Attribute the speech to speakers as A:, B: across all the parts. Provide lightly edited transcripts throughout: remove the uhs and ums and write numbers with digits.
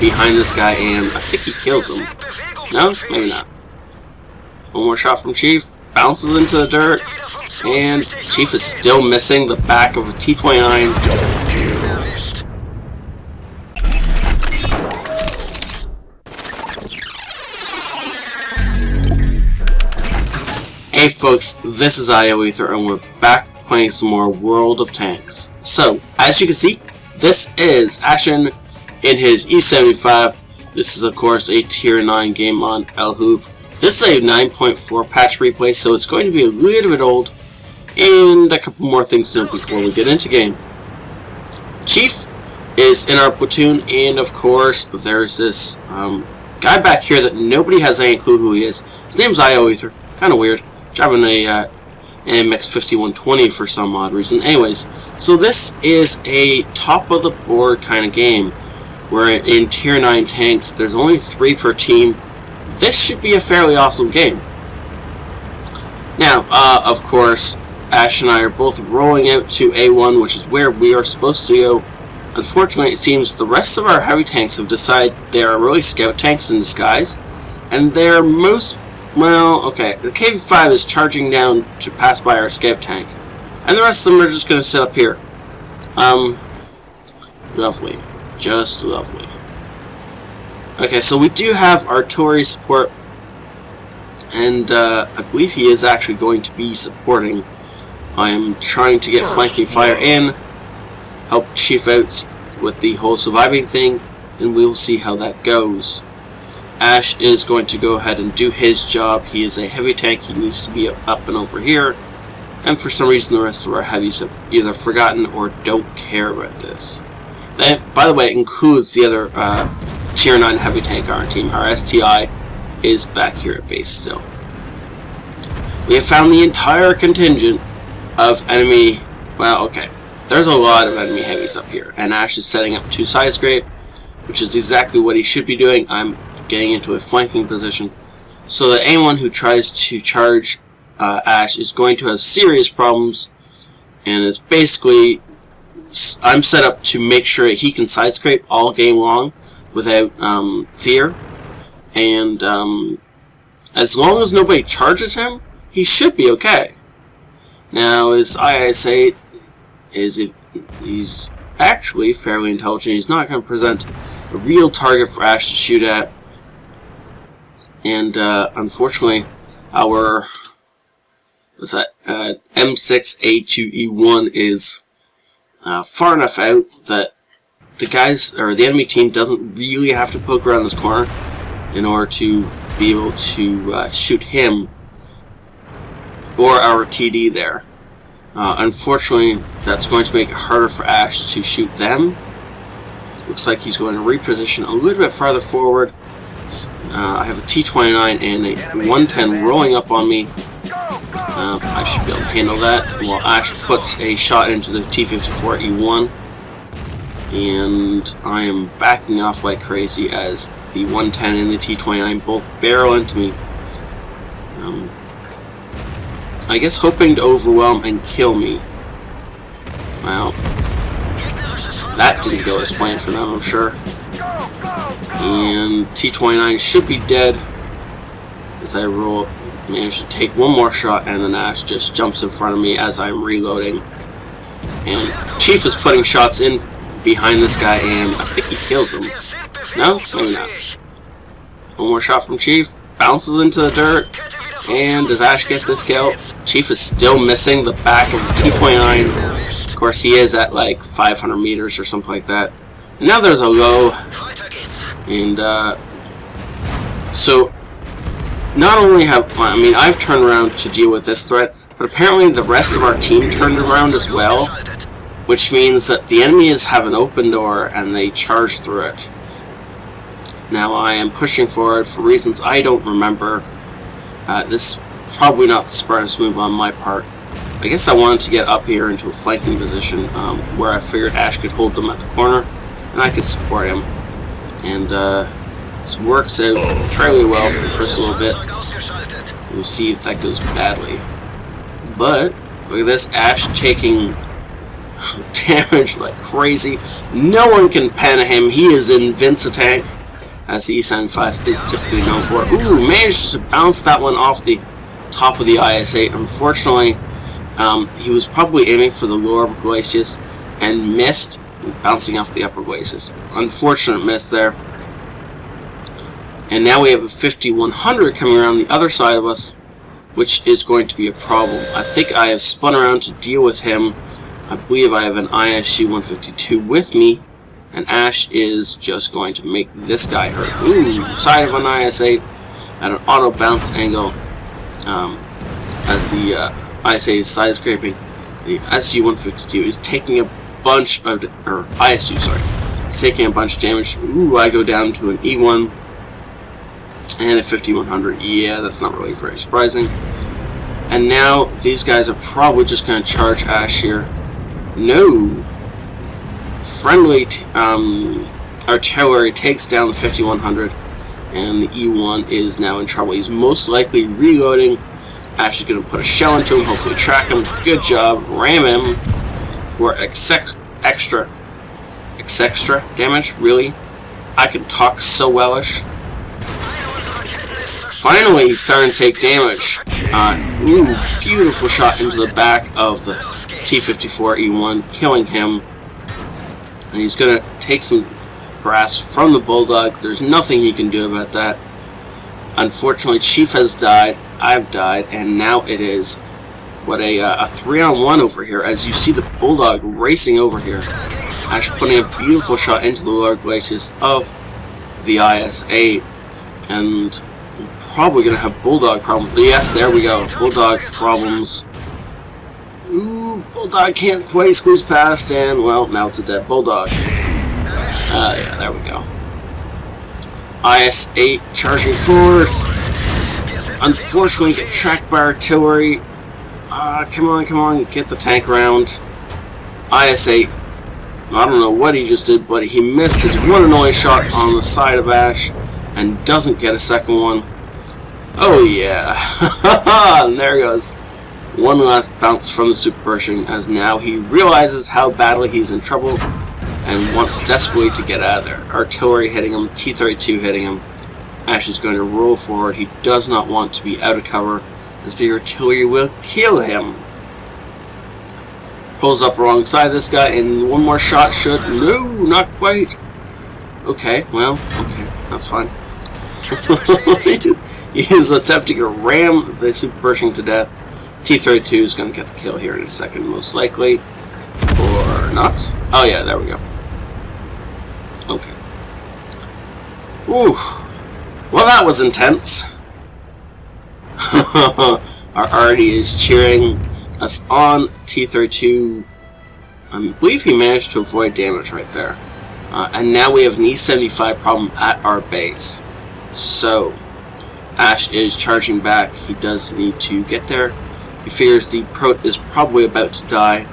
A: behind this guy, and I think he kills him. No? Maybe not. One more shot from Chief. Bounces into the dirt. And Chief is still missing the back of a T-29. Hey folks, this is ioEther, and we're back playing some more World of Tanks. So, as you can see, this is Ashen in his E75. This is of course a tier 9 game on Elhoop. This is a 9.4 patch replay, so it's going to be a little bit old, and a couple more things to know before we get into game. Chief is in our platoon, and of course there's this guy back here that nobody has any clue who he is. His name's ioEther. Kind of weird. Driving a AMX 5120 for some odd reason. Anyways, so this is a top of the board kind of game where in tier 9 tanks there's only 3 per team. This should be a fairly awesome game. Now, of course, Ash and I are both rolling out to A1, which is where we are supposed to go. Unfortunately, it seems the rest of our heavy tanks have decided they are really scout tanks in disguise, and they're most... well, okay, the KV-5 is charging down to pass by our scout tank, and the rest of them are just going to sit up here. Lovely. Just lovely. Okay, so we do have artillery support, and I believe he is actually going to be supporting. I am trying to get flanking fire in, help Chief out with the whole surviving thing, and we will see how that goes. Ash is going to go ahead and do his job. He is a heavy tank. He needs to be up and over here. And for some reason, the rest of our heavies have either forgotten or don't care about this. That, by the way, includes the other tier 9 heavy tank on our team. Our STI is back here at base still. We have found the entire contingent of enemy... well, okay. There's a lot of enemy heavies up here. And Ash is setting up 2 side scrape, which is exactly what he should be doing. I'm getting into a flanking position so that anyone who tries to charge Ash is going to have serious problems, and is basically... I'm set up to make sure that he can side scrape all game long without fear, and as long as nobody charges him, he should be okay. Now, as I say, is if he's actually fairly intelligent, he's not going to present a real target for Ash to shoot at. And unfortunately, our M6A2E1 is far enough out that the guys or the enemy team doesn't really have to poke around this corner in order to be able to shoot him or our TD there. Unfortunately, that's going to make it harder for Ash to shoot them. Looks like he's going to reposition a little bit farther forward. I have a T-29 and a 110 rolling up on me. I should be able to handle that while Ash puts a shot into the T-54E1. And I am backing off like crazy as the 110 and the T-29 both barrel into me. I guess hoping to overwhelm and kill me. Well, that didn't go as planned for them, I'm sure. And T-29 should be dead as I manage to take one more shot, and then Ash just jumps in front of me as I'm reloading. And Chief is putting shots in behind this guy, and I think he kills him. No? Maybe not. One more shot from Chief. Bounces into the dirt. And does Ash get this kill? Chief is still missing the back of the T-29. Of course, he is at like 500 meters or something like that. And now there's a low. And, so, not only have, I mean, I've turned around to deal with this threat, but apparently the rest of our team turned around as well, which means that the enemies have an open door and they charge through it. Now I am pushing forward for reasons I don't remember. This is probably not the smartest move on my part. I guess I wanted to get up here into a flanking position where I figured Ash could hold them at the corner and I could support him. And this works out fairly well for the first little bit. We'll see if that goes badly. But look at this, Ash taking damage like crazy. No one can pen him. He is invincitank, as the E75 is typically known for. Ooh, managed to bounce that one off the top of the IS-8. Unfortunately, he was probably aiming for the lower glacis and missed, bouncing off the upper glacis. Unfortunate miss there. And now we have a 5100 coming around the other side of us, which is going to be a problem. I think I have spun around to deal with him. I believe I have an ISU 152 with me, and Ash is just going to make this guy hurt. Ooh, side of an IS-8 at an auto bounce angle, as the IS-8 is side scraping. The ISU 152 is taking a bunch of, or ISU, sorry, it's taking a bunch of damage. Ooh, I go down to an E1 and a 5100. Yeah, that's not really very surprising. And now these guys are probably just going to charge Ash here. No. Friendly artillery takes down the 5100, and the E1 is now in trouble. He's most likely reloading. Ash is going to put a shell into him, hopefully track him. Good job. Ram him for extra damage. Really? I can talk so wellish. Finally, he's starting to take damage. Ooh, beautiful shot into the back of the T-54 E1, killing him. And he's going to take some grass from the Bulldog. There's nothing he can do about that. Unfortunately, Chief has died, I've died, and now it is, what, a 3-on-1 over here, as you see the Bulldog racing over here. Ash putting a beautiful shot into the lower glacis of the IS-8, and probably going to have Bulldog problems. Yes, there we go. Bulldog problems. Ooh, Bulldog can't quite squeeze past, and, well, now it's a dead Bulldog. Yeah, there we go. IS-8 charging forward. Unfortunately, get tracked by artillery. Come on, get the tank around. IS-8, I don't know what he just did, but he missed his one and only shot on the side of Ash, and doesn't get a second one. Oh yeah, and there goes one last bounce from the Super Pershing, as now he realizes how badly he's in trouble and wants desperately to get out of there. Artillery hitting him, T-32 hitting him. Ash is going to roll forward. He does not want to be out of cover, as the artillery will kill him. Pulls up alongside this guy, and one more shot should... No, not quite. Okay, well, okay, that's fine. He is attempting to ram the Super Pershing to death. T-32 is going to get the kill here in a second, most likely. Or not. Oh yeah, there we go. Okay. Ooh. Well, that was intense. Our Artie is cheering us on. T-32, I believe he managed to avoid damage right there. And now we have an E-75 problem at our base. So, Ash is charging back. He does need to get there. He figures the Prote is probably about to die.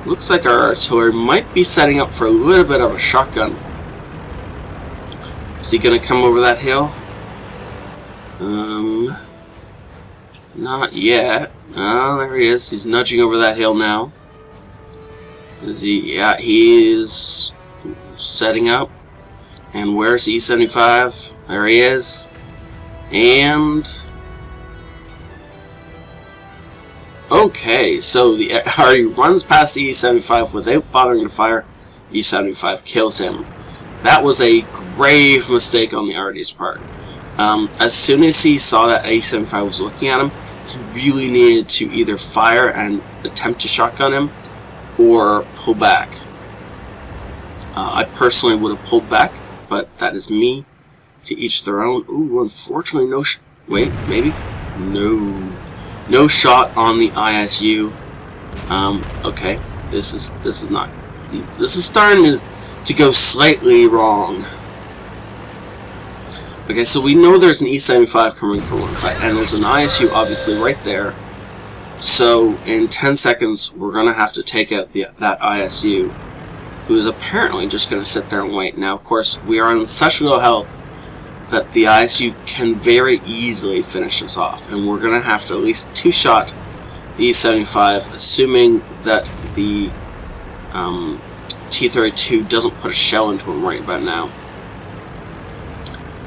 A: Looks like our artillery might be setting up for a little bit of a shotgun. Is he going to come over that hill? Not yet. Oh, there he is. He's nudging over that hill now. Is he? Yeah, he is setting up. And where's E-75? There he is. And... okay, so the Artie runs past the E-75 without bothering to fire. E-75 kills him. That was a grave mistake on the Artie's part. As soon as he saw that E-75 was looking at him, he really needed to either fire and attempt to shotgun him, or pull back. I personally would have pulled back, but that is me. To each their own. Ooh, unfortunately, no. Wait, maybe. No shot on the ISU. Okay, this is not. This is starting to go slightly wrong. Okay, so we know there's an E-75 coming from one side, and there's an ISU obviously right there. So in 10 seconds, we're gonna have to take out that ISU, who is apparently just gonna sit there and wait. Now, of course, we are on such low health that the ISU can very easily finish us off, and we're gonna have to at least two-shot the E-75, assuming that the T-32 doesn't put a shell into him right about now.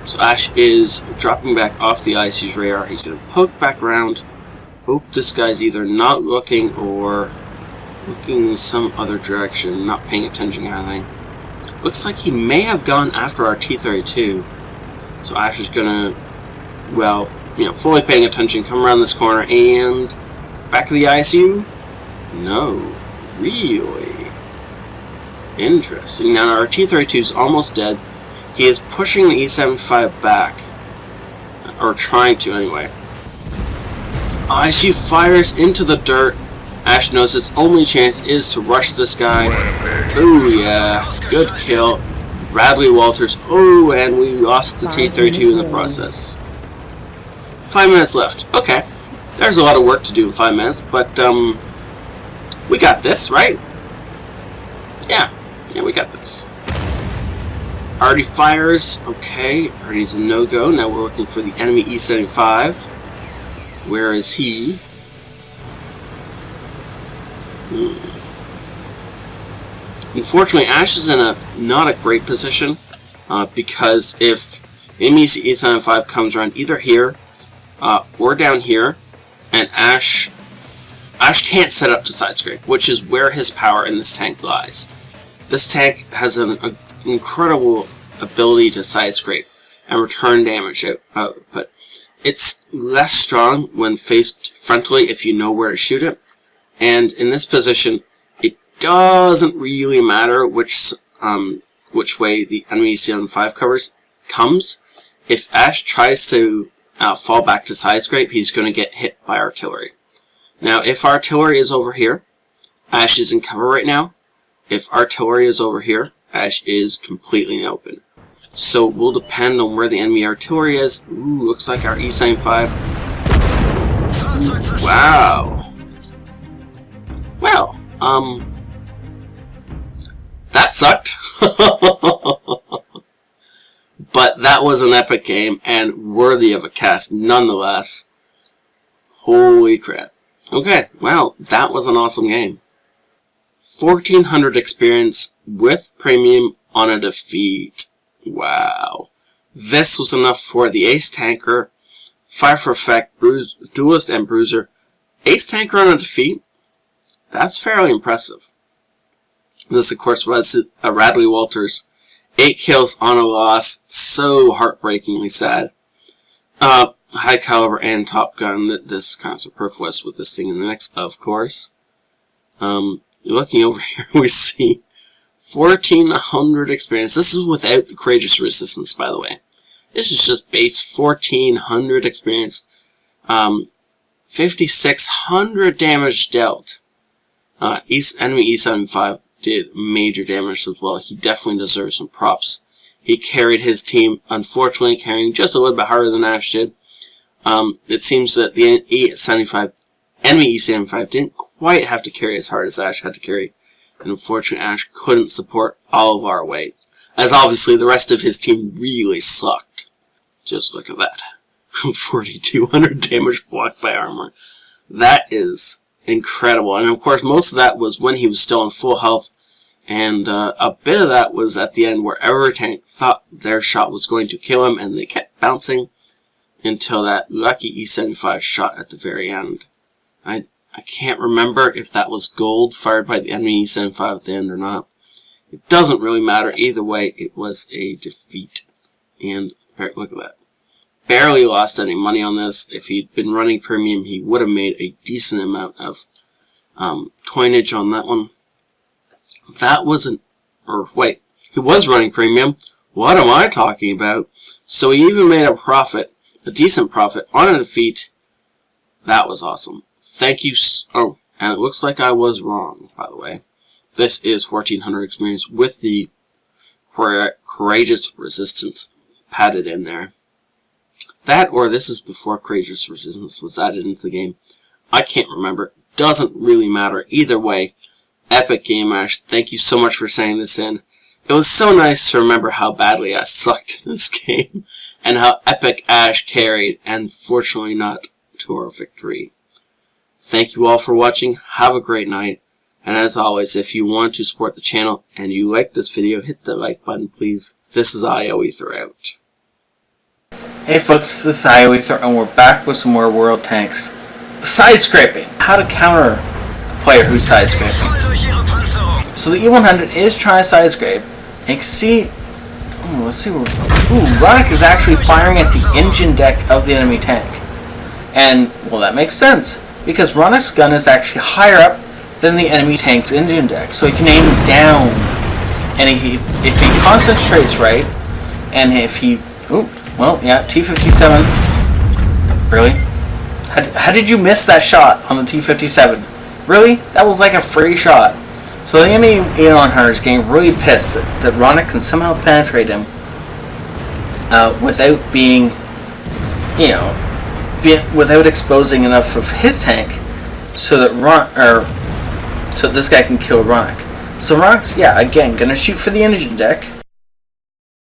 A: So Ash is dropping back off the IC's radar. He's going to poke back around. Hope this guy's either not looking or looking in some other direction, not paying attention to anything. Looks like he may have gone after our T-32. So Ash is going to, well, you know, fully paying attention, come around this corner and back to the ISU? No, really? Interesting. Now our T-32 is almost dead. He is pushing the E-75 back, or trying to anyway. ISU fires into the dirt. Ash knows his only chance is to rush this guy. Oh yeah, good kill. Bradley Walters. Oh, and we lost the T-32 in the process. 5 minutes left. Okay, there's a lot of work to do in 5 minutes, but we got this, right? Yeah, we got this. Artie fires. Okay, Artie's a no-go. Now we're looking for the enemy E-75. Where is he? Unfortunately, Ash is in not a great position because if enemy E-75 comes around either here or down here, and Ash can't set up to side scrape, which is where his power in this tank lies. This tank has an incredible ability to side scrape and return damage out, but it's less strong when faced frontally if you know where to shoot it. And in this position, it doesn't really matter which way the enemy C-75 comes. If Ash tries to fall back to side scrape, he's going to get hit by artillery. Now, if artillery is over here, Ash is in cover right now. If artillery is over here, Ash is completely open. So it will depend on where the enemy artillery is. Ooh, looks like our E-75. Wow. Well, that sucked. But that was an epic game and worthy of a cast nonetheless. Holy crap. Okay, well, that was an awesome game. 1400 experience with premium on a defeat. Wow. This was enough for the Ace Tanker, Fire for Effect, Duelist, and Bruiser. Ace Tanker on a defeat? That's fairly impressive. This, of course, was Bradley Walters. 8 kills on a loss. So heartbreakingly sad. High Caliber and Top Gun. This kind of superfluous with this thing in the mix, of course. Looking over here, we see 1400 experience. This is without the Courageous Resistance, by the way. This is just base 1400 experience. 5600 damage dealt. Enemy E-75 did major damage as well. He definitely deserves some props. He carried his team, unfortunately carrying just a little bit harder than Ash did. It seems that the enemy E-75 didn't quite have to carry as hard as Ash had to carry. And unfortunately, Ash couldn't support all of our weight, as obviously the rest of his team really sucked. Just look at that. 4200 damage blocked by armor. That is incredible. And of course, most of that was when he was still in full health, and a bit of that was at the end where every tank thought their shot was going to kill him, and they kept bouncing until that lucky E-75 shot at the very end. I can't remember if that was gold fired by the enemy E-75 at the end or not. It doesn't really matter. Either way, it was a defeat. And look at that. Barely lost any money on this. If he'd been running premium, he would have made a decent amount of coinage on that one. That wasn't... Or wait, he was running premium. What am I talking about? So he even made a profit, a decent profit, on a defeat. That was awesome. Thank you. Oh, and it looks like I was wrong, by the way. This is 1400 experience with the Courageous Resistance padded in there. That, or this is before Courageous Resistance was added into the game. I can't remember. Doesn't really matter. Either way, epic game, Ash. Thank you so much for sending this in. It was so nice to remember how badly I sucked in this game, and how epic Ash carried, and fortunately not to our victory. Thank you all for watching. Have a great night, And as always, if you want to support the channel and you like this video, hit the like button, please. This is ioEther out.
B: Hey folks, this is ioEther, and we're back with some more world tanks. Side scraping! How to counter a player who's side scraping. So the E100 is trying to side scrape. And you can see, let's see where. Ronick is actually firing at the engine deck of the enemy tank. And, well, that makes sense, because Ronick's gun is actually higher up than the enemy tank's engine deck, so he can aim down. And if he concentrates right, and if he, T-57, really? How did you miss that shot on the T-57? Really? That was like a free shot. So the enemy A100 is getting really pissed that Ronick can somehow penetrate him without being, without exposing enough of his tank so that this guy can kill Ronick. So Ronick's, again, gonna shoot for the engine deck.